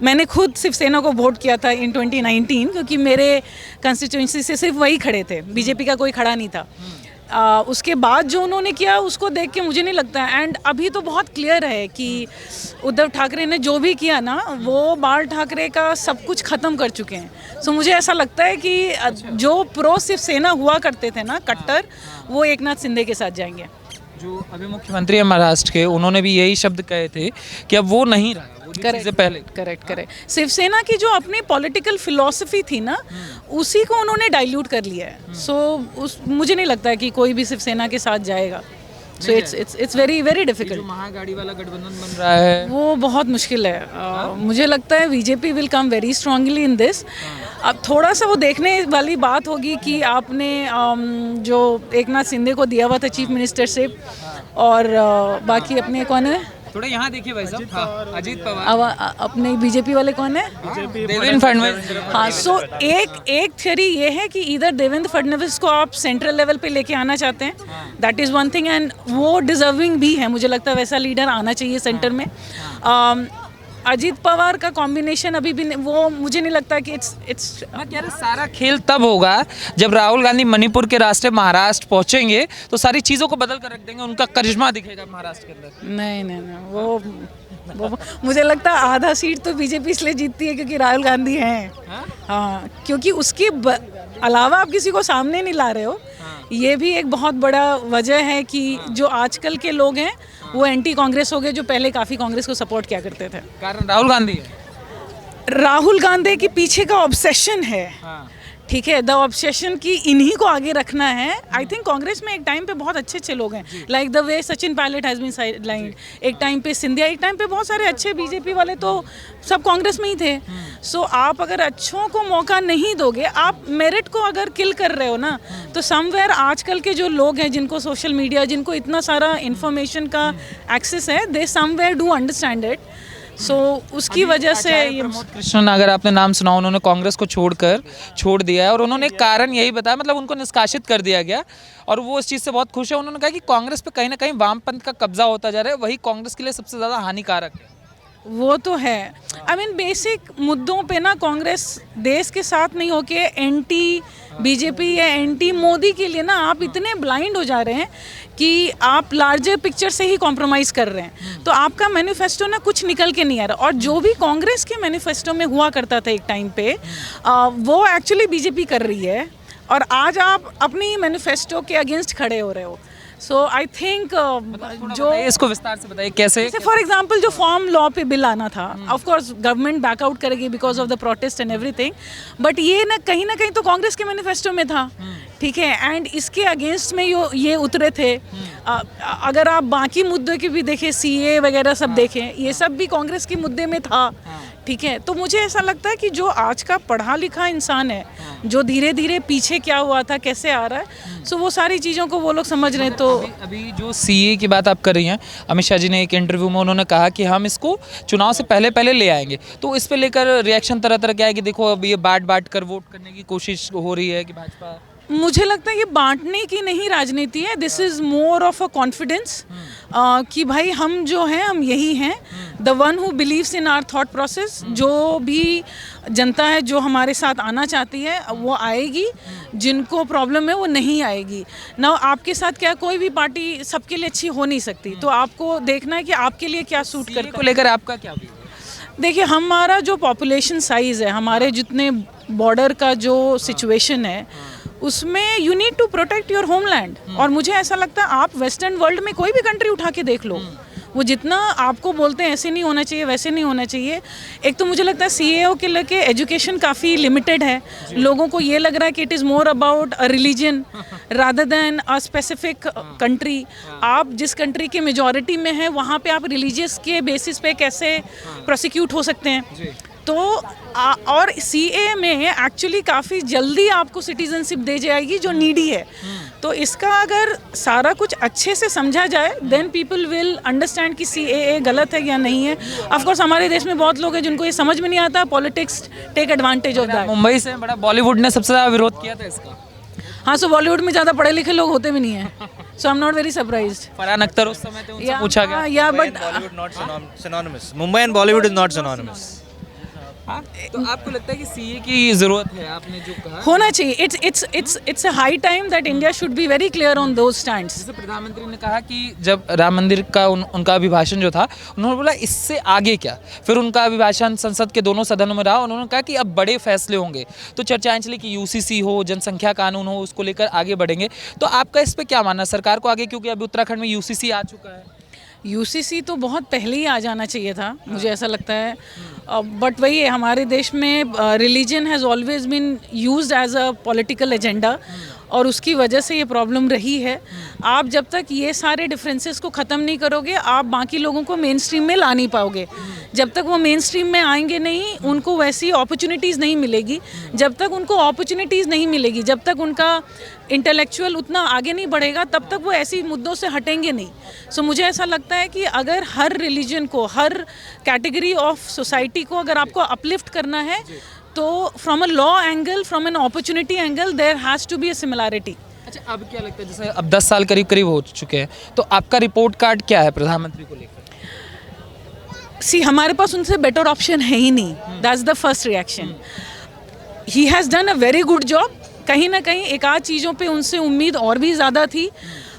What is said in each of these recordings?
मैंने खुद शिवसेना को वोट किया था इन 2019 क्योंकि मेरे कंस्टिट्यूंसी से सिर्फ वही खड़े थे, बीजेपी का कोई खड़ा नहीं था। उसके बाद जो उन्होंने किया उसको देख के मुझे नहीं लगता है, एंड अभी तो बहुत क्लियर है कि उद्धव ठाकरे ने जो भी किया ना वो बाल ठाकरे का सब कुछ ख़त्म कर चुके हैं। सो मुझे ऐसा लगता है कि जो प्रो शिवसेना हुआ करते थे ना कट्टर, वो एकनाथ शिंदे के साथ जाएंगे। जो अभी मुख्यमंत्री है महाराष्ट्र के, उन्होंने भी यही शब्द कहे थे कि अब वो नहीं रहा, वो जो चीज़ें पहले। करेक्ट। शिवसेना की जो अपनी पॉलिटिकल फिलॉसफी थी ना उसी को उन्होंने डाइल्यूट कर लिया है। सो मुझे नहीं लगता है कि कोई भी शिवसेना के साथ जाएगा। So it's very very difficult. महागाड़ी वाला गठबंधन बन रहा है वो बहुत मुश्किल है। मुझे लगता है BJP will come very strongly in this. अब थोड़ा सा वो देखने वाली बात होगी कि आपने जो एकनाथ शिंदे को दिया हुआ था चीफ मिनिस्टरशिप, और बाकी अपने कौन है, थोड़ा यहाँ देखिए भाई साहब, हाँ, अजीत पवार, अपने बीजेपी वाले कौन है, देवेंद्र फडणवीस। हाँ। सो एक थ्योरी ये है कि इधर देवेंद्र फडणवीस को आप सेंट्रल लेवल पे लेके आना चाहते हैं, that is one thing, and वो डिजर्विंग भी है। मुझे लगता है वैसा लीडर आना चाहिए सेंटर में। अजीत पवार का कॉम्बिनेशन अभी भी वो मुझे नहीं लगता कि इट्स मैं कह रहा सारा खेल तब होगा जब राहुल गांधी मणिपुर के रास्ते महाराष्ट्र पहुंचेंगे तो सारी चीज़ों को बदल कर रख देंगे, उनका करिश्मा दिखेगा महाराष्ट्र के अंदर। नहीं वो मुझे लगता है आधा सीट तो बीजेपी इसलिए जीतती है क्योंकि राहुल गांधी हैं। हाँ, क्योंकि उसके अलावा आप किसी को सामने नहीं ला रहे हो। ये भी एक बहुत बड़ा वजह है कि जो आजकल के लोग हैं वो एंटी कांग्रेस हो गए, जो पहले काफ़ी कांग्रेस को सपोर्ट किया करते थे। कारण राहुल गांधी है। राहुल गांधी के पीछे का ऑब्सेशन है, ठीक है, द ऑब्सेशन की इन्हीं को आगे रखना है। आई थिंक कांग्रेस में एक टाइम पे बहुत अच्छे लोग हैं, like the way Sachin Pilot has been sidelined, एक टाइम पे सिंधिया, एक टाइम पे बहुत सारे अच्छे बीजेपी वाले तो सब कांग्रेस में ही थे। सो आप अगर अच्छों को मौका नहीं दोगे, आप मेरिट को अगर किल कर रहे हो ना, तो समवेयर आजकल के जो लोग हैं जिनको सोशल मीडिया, जिनको इतना सारा इन्फॉर्मेशन का एक्सेस है, they somewhere do understand it. सो उसकी वजह से ये प्रमोद कृष्णन, अगर आपने नाम सुना, उन्होंने कांग्रेस को छोड़ दिया है और उन्होंने कारण यही बताया, मतलब उनको निष्कासित कर दिया गया और वो इस चीज़ से बहुत खुश है। उन्होंने कहा कि कांग्रेस पे कहीं ना कहीं वामपंथ का कब्जा होता जा रहा है, वही कांग्रेस के लिए सबसे ज़्यादा हानिकारक है। वो तो है। आई मीन बेसिक मुद्दों पे ना कांग्रेस देश के साथ नहीं होके एंटी बीजेपी या एंटी मोदी के लिए ना आप इतने ब्लाइंड हो जा रहे हैं कि आप लार्जर पिक्चर से ही कॉम्प्रोमाइज़ कर रहे हैं। तो आपका मैनिफेस्टो ना कुछ निकल के नहीं आ रहा, और जो भी कांग्रेस के मैनिफेस्टो में हुआ करता था एक टाइम पे, वो एक्चुअली बीजेपी कर रही है, और आज आप अपनी मैनिफेस्टो के अगेंस्ट खड़े हो रहे हो। सो आई थिंक जो इसको विस्तार से बताइए कैसे। फॉर एग्जांपल जो फॉर्म लॉ पे बिल आना था, ऑफ कोर्स गवर्नमेंट बैकआउट करेगी because of the protest and everything, but ये ना कहीं तो कांग्रेस के मैनिफेस्टो में था, ठीक है, एंड इसके अगेंस्ट में ये उतरे थे। अगर आप बाकी मुद्दों के भी देखें, सीए वगैरह सब देखें, ये सब भी कांग्रेस के मुद्दे में था, ठीक है। तो मुझे ऐसा लगता है कि जो आज का पढ़ा लिखा इंसान है, जो धीरे धीरे पीछे क्या हुआ था, कैसे आ रहा है, सो वो सारी चीज़ों को वो लोग समझ रहे हैं। तो अभी जो सीए की बात आप कर रही हैं, अमित शाह जी ने एक इंटरव्यू में उन्होंने कहा कि हम इसको चुनाव से पहले ले आएंगे, तो इस पे लेकर रिएक्शन तरह क्या है कि देखो अब ये बांट कर वोट करने की कोशिश हो रही है कि भाजपा। मुझे लगता है ये बांटने की नहीं राजनीति है, this is more of a confidence कि भाई हम जो हैं हम यही हैं, the one who believes in our thought process. जो भी जनता है जो हमारे साथ आना चाहती है वो आएगी, जिनको प्रॉब्लम है वो नहीं आएगी ना। आपके साथ क्या, कोई भी पार्टी सबके लिए अच्छी हो नहीं सकती, तो आपको देखना है कि आपके लिए क्या सूट करता है। को लेकर आपका क्या व्यू है? देखिए, हमारा जो पॉपुलेशन साइज़ है, हमारे जितने बॉर्डर का जो सिचुएशन है, उसमें you need to protect your homeland. और मुझे ऐसा लगता है आप वेस्टर्न वर्ल्ड में कोई भी कंट्री उठा के देख लो, वो जितना आपको बोलते हैं ऐसे नहीं होना चाहिए, वैसे नहीं होना चाहिए। एक तो मुझे लगता है सीएओ के लेके एजुकेशन काफ़ी लिमिटेड है, लोगों को ये लग रहा है कि it is more about a religion rather than a specific country. आप जिस कंट्री के मेजॉरिटी में हैं वहाँ पे आप रिलीजियस के बेसिस पे कैसे प्रोसिक्यूट हो सकते हैं। तो और सीए में एक्चुअली काफ़ी जल्दी आपको सिटीजनशिप दे जाएगी जो नीडी है। तो इसका अगर सारा कुछ अच्छे से समझा जाए, देन पीपल विल अंडरस्टैंड कि सीएए गलत है या नहीं है। ऑफ कोर्स हमारे देश में बहुत लोग हैं जिनको ये समझ में नहीं आता, politics take advantage of that. Mumbai से बड़ा बॉलीवुड ने सबसे ज़्यादा विरोध किया था इसका। हाँ, सो बॉलीवुड में ज़्यादा पढ़े लिखे लोग होते भी नहीं हैं, so I am not very surprised. Farhan Akhtar उस समय थे, उनसे पूछा गया। या but Bollywood not synonymous. Mumbai and Bollywood is not synonymous. हाँ, तो आपको लगता है कि सीए की जरूरत है, आपने जो कहा होना चाहिए. It's a high time that India should be very clear on those stands. जैसे प्रधानमंत्री ने कहा कि जब राम मंदिर का उनका अभिभाषण जो था, उन्होंने बोला इससे आगे क्या. फिर उनका अभिभाषण संसद के दोनों सदनों में रहा. उन्होंने कहा कि अब बड़े फैसले होंगे. तो चर्चाएं चली कि यूसीसी हो, जनसंख्या कानून हो, उसको लेकर आगे बढ़ेंगे. तो आपका इस पे क्या मानना है सरकार को आगे, क्योंकि अभी उत्तराखंड में यूसीसी आ चुका है. यूसीसी तो बहुत पहले ही आ जाना चाहिए था, मुझे ऐसा लगता है. बट वही है, हमारे देश में religion has always been used as a political agenda, और उसकी वजह से ये प्रॉब्लम रही है. आप जब तक ये सारे डिफरेंसेस को ख़त्म नहीं करोगे, आप बाकी लोगों को मेन स्ट्रीम में ला नहीं पाओगे. जब तक वो मेन स्ट्रीम में आएंगे नहीं, उनको वैसी अपॉर्चुनिटीज़ नहीं मिलेगी. जब तक उनको अपॉर्चुनिटीज़ नहीं मिलेगी, जब तक उनका इंटेलेक्चुअल उतना आगे नहीं बढ़ेगा, तब तक वो ऐसी मुद्दों से हटेंगे नहीं. सो मुझे ऐसा लगता है कि अगर हर रिलीजन को, हर कैटेगरी ऑफ सोसाइटी को अगर आपको अपलिफ्ट करना है, तो from a law angle, from an opportunity angle, there has to be a similarity. अच्छा, अब क्या लगता है, जैसे अब 10 साल करीब करीब हो चुके हैं, तो आपका रिपोर्ट कार्ड क्या है प्रधानमंत्री को लेकर? सी, हमारे पास उनसे बेटर ऑप्शन है ही नहीं. That's the first reaction. He has done a very good job. कहीं ना कहीं एक आध चीज़ों पे उनसे उम्मीद और भी ज़्यादा थी,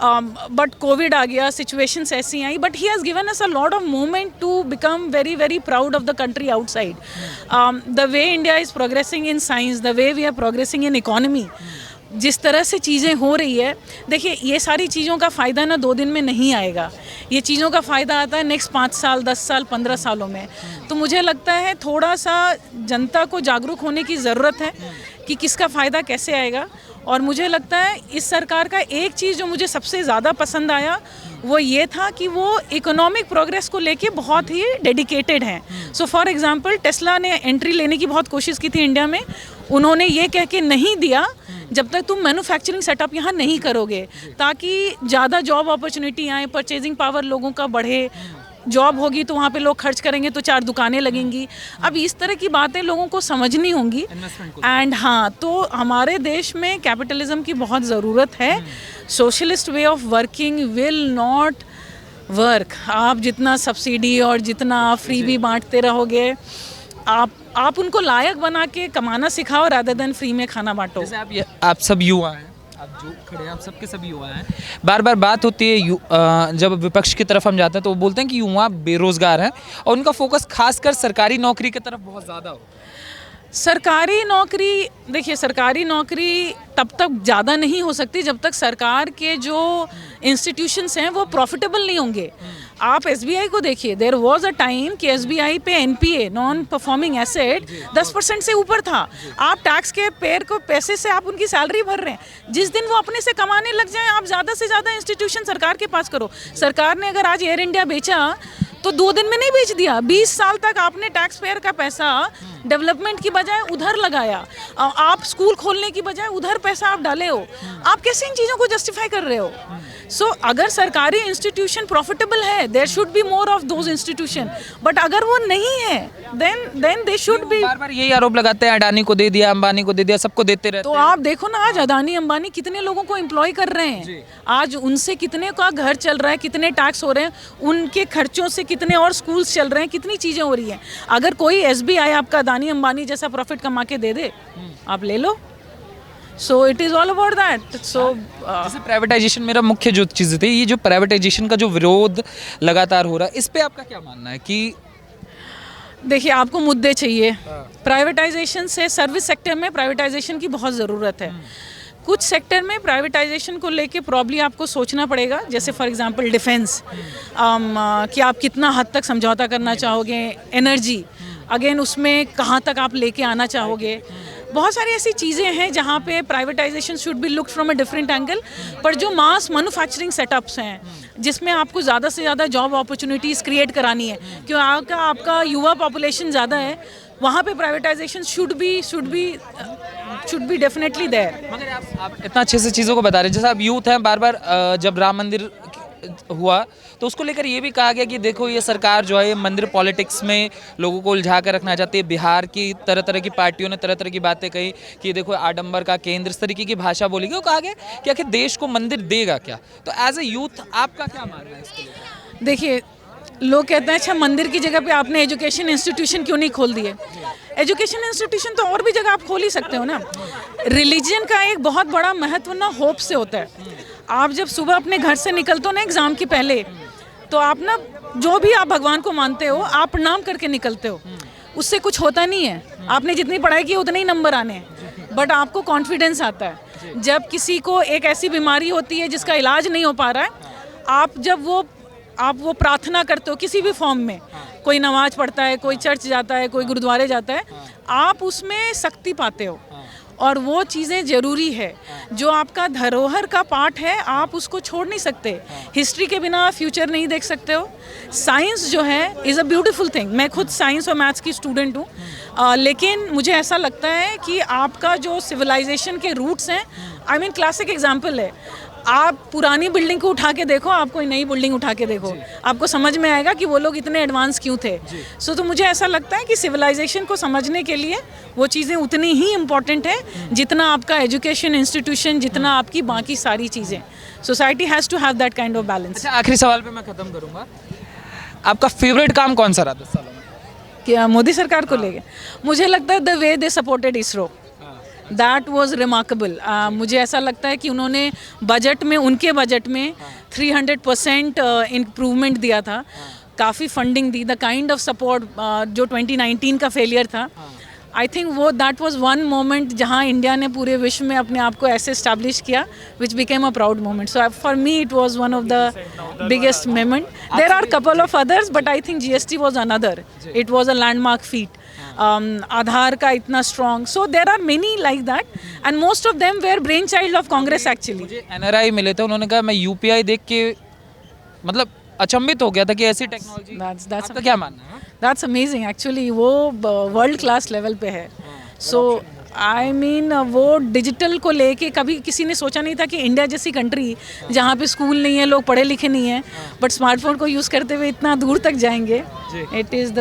बट कोविड आ गया, सिचुएशंस ऐसी आई. But he has given us a lot of moment to become very very proud of the country outside. The way India is progressing in science, the way we are progressing in economy, जिस तरह से चीज़ें हो रही है. देखिए, ये सारी चीज़ों का फ़ायदा ना 2 दिन में नहीं आएगा. ये चीज़ों का फ़ायदा आता है नेक्स्ट 5 साल, 10 साल, 15 सालों में. तो मुझे लगता है थोड़ा सा जनता को जागरूक होने की ज़रूरत है कि किसका फ़ायदा कैसे आएगा. और मुझे लगता है इस सरकार का एक चीज़ जो मुझे सबसे ज़्यादा पसंद आया, वो ये था कि वो इकोनॉमिक प्रोग्रेस को लेके बहुत ही डेडिकेटेड हैं. सो फॉर एग्जांपल, टेस्ला ने एंट्री लेने की बहुत कोशिश की थी इंडिया में. उन्होंने ये कह के नहीं दिया जब तक तुम मैन्युफैक्चरिंग सेटअप यहाँ नहीं करोगे, ताकि ज़्यादा जॉब अपॉर्चुनिटी आए, परचेजिंग पावर लोगों का बढ़े. जॉब होगी तो वहाँ पे लोग खर्च करेंगे, तो 4 दुकानें लगेंगी. अब इस तरह की बातें लोगों को समझनी होंगी. एंड हाँ, तो हमारे देश में कैपिटलिज्म की बहुत ज़रूरत है. Socialist way of working will not work. आप जितना सब्सिडी और जितना आप फ्री भी बांटते रहोगे, आप उनको लायक बना के कमाना सिखाओ, रादर देन फ्री में खाना बांटो. जैसे आप सब युवा हैं, आप जो खड़े हैं, आप सबके सभी युवा हैं. बार बार बात होती है, जब विपक्ष की तरफ हम जाते हैं तो वो बोलते हैं कि युवा बेरोजगार हैं, और उनका फोकस खासकर सरकारी नौकरी की तरफ बहुत ज़्यादा हो. सरकारी नौकरी, देखिए, सरकारी नौकरी तब तक ज़्यादा नहीं हो सकती जब तक सरकार के जो इंस्टीट्यूशंस हैं वो प्रॉफिटेबल नहीं होंगे. आप एसबीआई को देखिए, देयर वाज अ टाइम कि एसबीआई पे एनपीए, नॉन परफॉर्मिंग एसेट, 10% से ऊपर था. आप टैक्स के पेयर को पैसे से आप उनकी सैलरी भर रहे हैं. जिस दिन वो अपने से कमाने लग जाएं, आप ज़्यादा से ज़्यादा इंस्टीट्यूशन सरकार के पास करो. सरकार ने अगर आज एयर इंडिया बेचा तो 2 दिन में नहीं बेच दिया. 20 साल तक आपने टैक्स पेयर का पैसा डेवलपमेंट की बजाय उधर लगाया. आप स्कूल खोलने की बजाय उधर पैसा आप डाले हो. आप कैसे इन चीज़ों को जस्टिफाई कर रहे हो? सो अगर सरकारी इंस्टीट्यूशन प्रॉफिटेबल है, there should be more of those institution. But अगर वो नहीं है, देन दे शुड बी. बार बार यही आरोप लगाते हैं, अडानी को दे दिया, अंबानी को दे दिया, सबको देते रहते हैं. तो आप देखो ना, आज अडानी अंबानी कितने लोगों को एम्प्लॉय कर रहे हैं. आज उनसे कितने का घर चल रहा है, कितने टैक्स हो रहे हैं, उनके खर्चों से कितने और स्कूल्स चल रहे हैं, कितनी चीज़ें हो रही हैं. अगर कोई एसबीआई आपका अडानी अंबानी जैसा प्रॉफिट कमा के दे दे, आप ले लो. So it is all about that. So जैसे प्राइवेटाइजेशन, मेरा मुख्य जो चीज़ थी, ये जो प्राइवेटाइजेशन का जो विरोध लगातार हो रहा है, इस पे आपका क्या मानना है? कि देखिए, आपको मुद्दे चाहिए. प्राइवेटाइजेशन से, सर्विस सेक्टर में प्राइवेटाइजेशन की बहुत ज़रूरत है. कुछ सेक्टर में प्राइवेटाइजेशन को लेके प्रॉब्ली आपको सोचना पड़ेगा. जैसे फॉर एग्जांपल डिफेंस, कि आप कितना हद तक समझौता करना चाहोगे. एनर्जी, अगेन उसमें कहाँ तक आप लेके आना चाहोगे. बहुत सारी ऐसी चीज़ें हैं जहाँ पे privatisation should B looked from a different angle. पर जो मास मैन्युफैक्चरिंग सेटअप्स हैं, जिसमें आपको ज़्यादा से ज़्यादा जॉब अपॉर्चुनिटीज़ क्रिएट करानी है, क्योंकि आपका युवा पॉपुलेशन ज़्यादा है, वहाँ पे privatisation should be definitely there. मगर आप इतना अच्छे से चीज़ों को बता रहे हैं. जैसे आप यूथ हैं, बार बार जब राम मंदिर हुआ तो उसको लेकर ये भी कहा गया कि देखो, ये सरकार जो है, ये मंदिर पॉलिटिक्स में लोगों को उलझा कर रखना चाहती है. बिहार की तरह तरह की पार्टियों ने तरह तरह की बातें कही कि देखो, आडंबर का केंद्र, इस तरीके की भाषा बोली गई. वो कहा गया कि आखिर देश को मंदिर देगा क्या? तो एज ए यूथ आपका क्या मानना है इसके लिए? देखिए, लोग कहते हैं अच्छा मंदिर की जगह पे आपने एजुकेशन इंस्टीट्यूशन क्यों नहीं खोल दिए? एजुकेशन इंस्टीट्यूशन तो और भी जगह आप खोल ही सकते हो ना। रिलीजन का एक बहुत बड़ा महत्व ना होप से होता है। आप जब सुबह अपने घर से निकलते हो ना एग्ज़ाम के पहले, तो आप ना जो भी आप भगवान को मानते हो आप प्रणाम करके निकलते हो। उससे कुछ होता नहीं है, आपने जितनी पढ़ाई की उतने ही नंबर आने हैं, बट आपको कॉन्फिडेंस आता है। जब किसी को एक ऐसी बीमारी होती है जिसका इलाज नहीं हो पा रहा है, आप वो प्रार्थना करते हो किसी भी फॉर्म में, कोई नमाज पढ़ता है, कोई चर्च जाता है, कोई गुरुद्वारे जाता है, आप उसमें शक्ति पाते हो और वो चीज़ें ज़रूरी है। जो आपका धरोहर का पार्ट है आप उसको छोड़ नहीं सकते। हिस्ट्री के बिना फ्यूचर नहीं देख सकते हो। साइंस जो है इज़ अ ब्यूटीफुल थिंग। मैं खुद साइंस और मैथ्स की स्टूडेंट हूँ, लेकिन मुझे ऐसा लगता है कि आपका जो सिविलाइजेशन के रूट्स हैं, आई मीन क्लासिक एग्जाम्पल है, आप पुरानी बिल्डिंग को उठा के देखो, आप कोई नई बिल्डिंग उठा के देखो, आपको समझ में आएगा कि वो लोग इतने एडवांस क्यों थे। तो मुझे ऐसा लगता है कि सिविलाइजेशन को समझने के लिए वो चीज़ें उतनी ही इम्पॉर्टेंट है जितना आपका एजुकेशन इंस्टीट्यूशन, जितना आपकी बाकी सारी चीज़ें। Society has to have that kind of balance. अच्छा, आखिरी सवाल पे मैं ख़त्म करूँगा, आपका फेवरेट काम कौन सा रहा 10 सालों में? क्या मोदी सरकार को लेके? मुझे लगता है the way they supported ISRO, that was remarkable. मुझे ऐसा लगता है कि उन्होंने बजट में, उनके बजट में 300% इम्प्रूवमेंट दिया था, काफ़ी funding the. The kind of support जो 2019 का फेलियर था, आई थिंक वो दैट वाज वन मोमेंट जहाँ इंडिया ने पूरे विश्व में अपने आप को ऐसे इस्टेब्लिश किया, which became a proud moment. So for me it was one of the biggest moment. There are couple of others but I think GST was another, it was a landmark feat. Aadhaar का इतना strong, so there are many like that and most of them were brain child of Congress actually. NRI मिले थे, उन्होंने कहा मैं UPI देख के मतलब अचंभित हो गया था कि ऐसी टेक्नोलॉजी। आपका क्या मानना है? दैट्स अमेजिंग एक्चुअली, वो वर्ल्ड क्लास लेवल पे है। सो आई मीन वो डिजिटल को लेके कभी किसी ने सोचा नहीं था कि इंडिया जैसी कंट्री जहाँ पे स्कूल नहीं है, लोग पढ़े लिखे नहीं हैं, बट स्मार्टफोन को यूज़ करते हुए इतना दूर तक जाएंगे। It is the